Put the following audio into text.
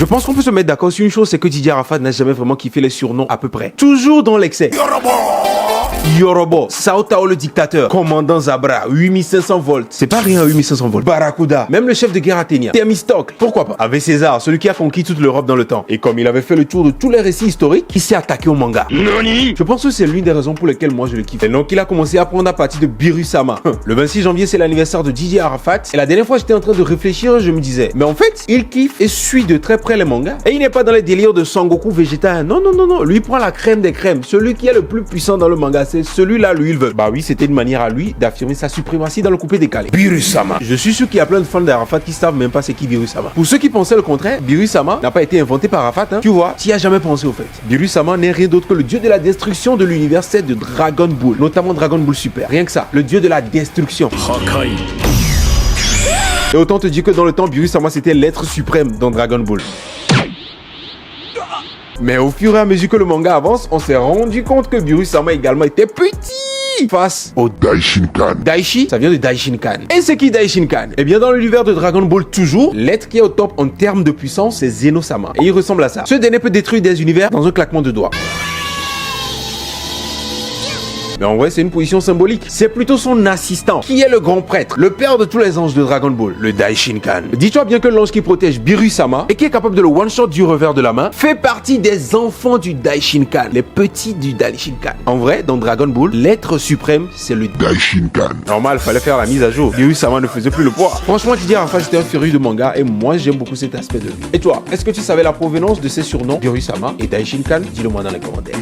Je pense qu'on peut se mettre d'accord sur une chose, c'est que Didier Arafat n'a jamais vraiment kiffé les surnoms à peu près. Toujours dans l'excès. Yorobo, Sao Tao le dictateur, commandant Zabra, 8500 volts. C'est pas rien 8500 volts. Barracuda, même le chef de guerre athénien. Thermistocle, pourquoi pas. Avec César, celui qui a conquis toute l'Europe dans le temps. Et comme il avait fait le tour de tous les récits historiques, il s'est attaqué au manga. Nani. Je pense que c'est l'une des raisons pour lesquelles moi je le kiffe. Et donc il a commencé à prendre à partir de Biru-sama. Le 26 janvier, c'est l'anniversaire de Didier Arafat. Et la dernière fois j'étais en train de réfléchir, je me disais, mais en fait, il kiffe et suit de très près les mangas. Et il n'est pas dans les délires de Sangoku végétal. Non, non, non, non. Lui prend la crème des crèmes. Celui qui est le plus puissant dans le manga, c'est celui-là, lui, il veut. Bah oui, c'était une manière à lui d'affirmer sa suprématie dans le coupé décalé. Biru-sama. Je suis sûr qu'il y a plein de fans d'Arafat qui savent même pas c'est qui Biru-sama. Pour ceux qui pensaient le contraire, Biru-sama n'a pas été inventé par Arafat, hein. Tu vois, tu y as jamais pensé au fait. Biru-sama n'est rien d'autre que le dieu de la destruction de l'univers de Dragon Ball, notamment Dragon Ball Super. Rien que ça, le dieu de la destruction. Et autant te dire que dans le temps, Biru-sama c'était l'être suprême dans Dragon Ball. Mais au fur et à mesure que le manga avance, on s'est rendu compte que Biru-sama également était petit face au Daishinkan. Daishi, ça vient de Daishinkan. Et c'est qui Daishinkan? Eh bien dans l'univers de Dragon Ball toujours, l'être qui est au top en termes de puissance, c'est Zeno-sama. Et il ressemble à ça. Ce dernier peut détruire des univers dans un claquement de doigts. Mais en vrai, c'est une position symbolique. C'est plutôt son assistant, qui est le grand prêtre, le père de tous les anges de Dragon Ball, le Daishinkan. Dis-toi bien que l'ange qui protège Biru-sama, et qui est capable de le one-shot du revers de la main, fait partie des enfants du Daishinkan, les petits du Daishinkan. En vrai, dans Dragon Ball, l'être suprême, c'est le Daishinkan. Normal, fallait faire la mise à jour. Biru-sama ne faisait plus le poids. Franchement, Didier Arafat, c'était un féru de manga, et moi, j'aime beaucoup cet aspect de lui. Et toi, est-ce que tu savais la provenance de ces surnoms, Biru-sama et Daishinkan? Dis-le moi dans les commentaires.